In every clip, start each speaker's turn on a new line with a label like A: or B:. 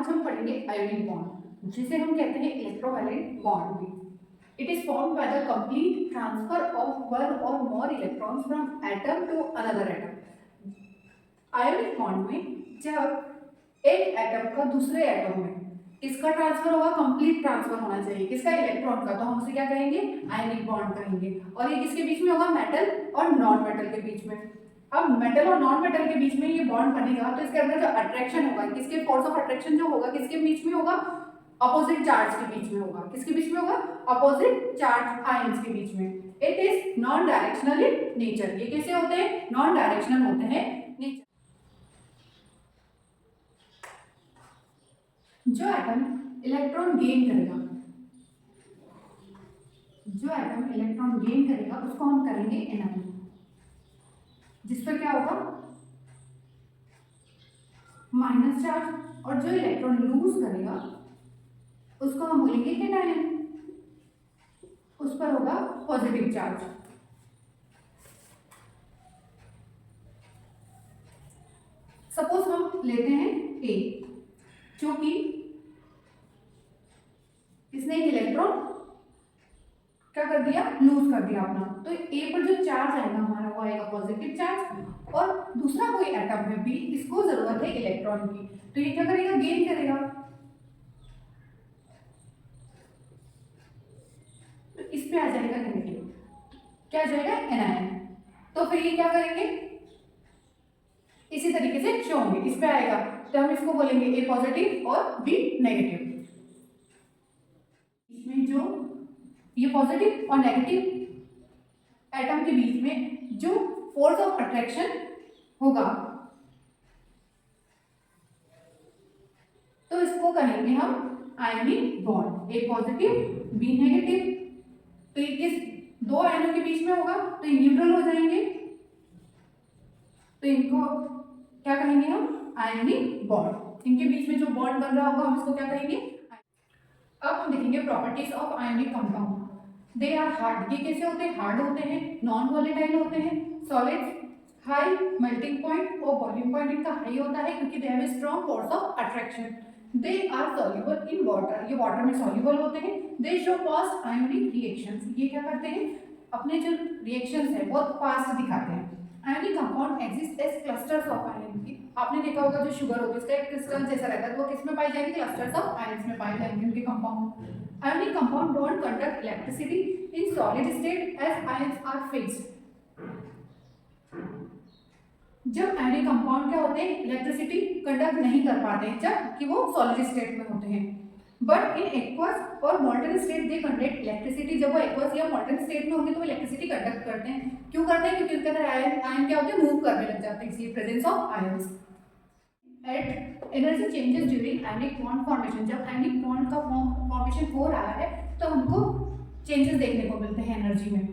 A: आज हम पढ़ेंगे आयोनिक बॉन्ड, जिसे हम कहते हैं इलेक्ट्रोवैलेंट बॉन्ड भी। It is formed by the complete transfer of one और more electrons from atom to another atom. Ionic bond में जब एक एटम का दूसरे एटम में किसका ट्रांसफर होगा, कंप्लीट ट्रांसफर होना चाहिए, किसका, इलेक्ट्रॉन का, तो हम उसे क्या कहेंगे, आयोनिक बॉन्ड कहेंगे। और ये किसके बीच में होगा, मेटल और नॉन मेटल के बीच में। अब मेटल और नॉन मेटल के बीच में ये बॉन्ड बनेगा तो इसके अंदर जो अट्रैक्शन होगा, किसके फोर्स ऑफ अट्रैक्शन जो होगा, किसके बीच में होगा, अपोजिट चार्ज के बीच में होगा। किसके बीच में होगा, अपोजिट चार्ज आयंस के बीच में। It is non directional in nature. ये कैसे होते हैं, नॉन डायरेक्शनल होते हैं नेचर। जो एटम इलेक्ट्रॉन गेन करेगा, उसको हम करेंगे एनायन, जिस पर क्या होगा, माइनस चार्ज। और जो इलेक्ट्रॉन लूज करेगा उसको हम बोलेंगे कैटायन, उस पर होगा पॉजिटिव चार्ज। सपोज हम लेते हैं ए, जो कि इसने एक इलेक्ट्रॉन क्या कर दिया, लूज कर दिया अपना, तो ए पर जो चार्ज आएगा हमारा वो आएगा पॉजिटिव चार्ज। और दूसरा कोई एटम है बी, इसको जरूरत है इलेक्ट्रॉन की, तो ये क्या करेगा, गेन करेगा। तो इस पे आ जाएगा नेगेटिव, क्या आ जाएगा, एनायन। तो फिर ये क्या करेंगे, इसी तरीके से शो होंगे, इस पे आएगा तो हम इसको बोलेंगे ए पॉजिटिव और बी नेगेटिव। इसमें जो ये पॉजिटिव और नेगेटिव एटम के बीच में जो फोर्स ऑफ अट्रैक्शन होगा तो इसको कहेंगे हम आयनिक बॉन्ड, ए पॉजिटिव बी नेगेटिव। तो ये किस दो आयनों के बीच में होगा तो ये न्यूट्रल हो जाएंगे, तो इनको क्या कहेंगे हम, आयनिक बॉन्ड। इनके बीच में जो बॉन्ड बन रहा होगा हम इसको क्या कहेंगे। अब हम देखेंगे properties of ionic compound. They are hard, ये कैसे होते हैं, हार्ड होते हैं, नॉन वॉलेटाइल होते हैं, सॉलिड, हाई मेल्टिंग पॉइंट और बॉइलिंग पॉइंट इनका हाई होता है क्योंकि they have strong force of attraction. They are soluble in water, ये वाटर में सॉल्युबल होते हैं। They show fast ionic reactions, ये क्या करते हैं, अपने जो रिएक्शंस है बहुत फास्ट दिखाते हैं। Ionic compound exist as clusters of ion. आपने देखा होगा जो शुगर होती है उसका एक क्रिस्टल जैसा रहता है, तो वो किस में पाई जाएगी, क्लस्टर्स ऑफ आयंस में पाई जाएंगे उनके compound. Ionic compound don't conduct electricity in solid state as ions are fixed. जब आयनिक कंपाउंड क्या होते हैं, इलेक्ट्रिसिटी कंडक्ट नहीं कर पाते हैं जब कि वो सॉलिड स्टेट में होते हैं। बट इन एक्वस और मॉल्टन स्टेट दे कंडक्ट इलेक्ट्रिसिटी। जब वो एक्वस या मॉल्टन स्टेट में होंगे तो वो इलेक्ट्रिसिटी कंडक्ट करते हैं। क्यों करते हैं, क्योंकि उसके अंदर आयन क्या होते हैं, मूव करने लग जाते हैं, इसलिए presence of ions. Eight energy changes during ionic bond formation, जब आयनिक बॉन्ड का फॉर्मेशन हो रहा है तो हमको चेंजेस देखने को मिलते हैं एनर्जी में।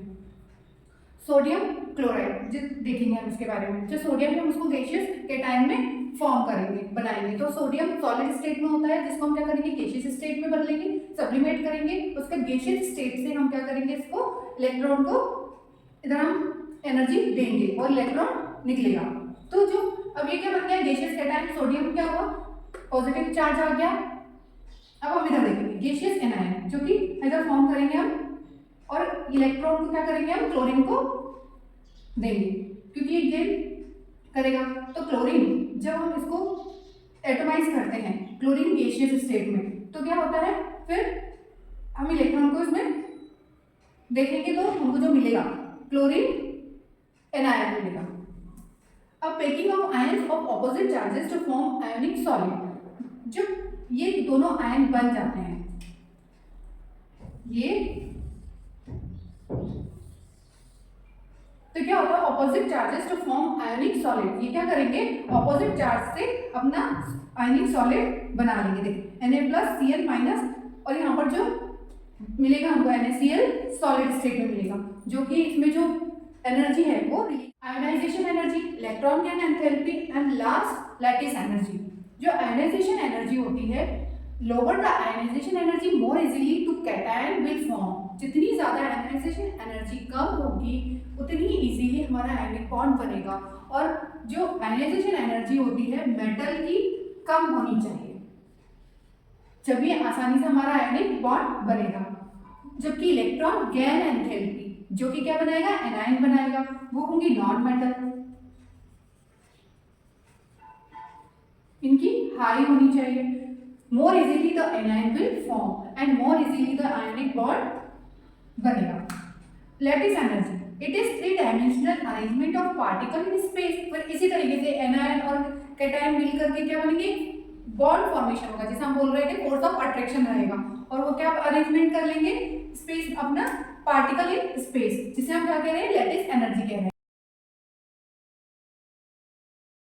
A: सोडियम क्लोराइड देखेंगे हम इसके बारे में। जो सोडियम है हम उसको गैसियस केटायन में फॉर्म करेंगे, बनाएंगे। तो सोडियम सॉलिड स्टेट में होता है जिसको हम क्या करेंगे, गैसियस स्टेट में बदलेंगे, सब्लिमेट करेंगे। उसके गैसियस स्टेट से हम क्या करेंगे, इसको इलेक्ट्रॉन को इधर हम एनर्जी देंगे और इलेक्ट्रॉन निकलेगा। तो जो अब ये क्या बन गया, गैसियस केटायन, सोडियम क्या हुआ, पॉजिटिव चार्ज आ गया। अब हम इधर देखेंगे गैसियस एनायन, जो कि इधर फॉर्म करेंगे हम, और इलेक्ट्रॉन को क्या करेंगे हम, क्लोरीन को देंगे क्योंकि ये गेन करेगा। तो क्लोरीन जब हम इसको एटमाइज करते हैं क्लोरीन गैसियस स्टेट में, तो क्या होता है, फिर हम इलेक्ट्रॉन को इसमें देखेंगे तो हमको जो मिलेगा क्लोरीन एनायन मिलेगा। अब breaking of ions of opposite charges to form ionic solid, जब ये दोनों आयन बन जाते हैं, ये तो क्या होता है, opposite charges to form ionic solid, ये क्या करेंगे, ऑपोजिट चार्ज से अपना आयोनिक सॉलिड बना लेंगे। देखिए Na+Cl- और यहाँ पर जो मिलेगा हमको NaCl सॉलिड स्टेट में मिलेगा, जो कि इसमें जो एनर्जी है वो ionisation energy, electron gain enthalpy and last lattice energy. जो आयोनाइजेशन एनर्जी होती है, lower the ionisation energy more easily to cation will form. जितनी ज्यादा आयोनाइजेशन एनर्जी कम होगी उतनी इजीली हमारा आयनिक बॉन्ड बनेगा। और जो आयोनाइजेशन एनर्जी होती है मेटल की कम होनी चाहिए, जब ये आसानी से हमारा आयनिक बॉन्ड बनेगा। जबकि इलेक्ट्रॉन गैन एंथैल्पी जो कि क्या बनाएगा, एनायन बनाएगा, वो होंगी नॉन मेटल, इनकी हाई होनी चाहिए। More easily the anion will form and more easily the ionic bond बनेगा। Lattice energy, it is 3 dimensional arrangement of particle in space. पर इसी तरीके से एनायन और कैटायन मिल करके क्या बनेंगे, बॉन्ड फॉर्मेशन होगा, जैसे हम बोल रहे थे फोर्स ऑफ अट्रैक्शन रहेगा, और वो क्या अरेंजमेंट कर लेंगे, स्पेस अपना पार्टिकल इन स्पेस, जिसे हम क्या कह रहे हैं, लैटिस एनर्जी कह रहे हैं।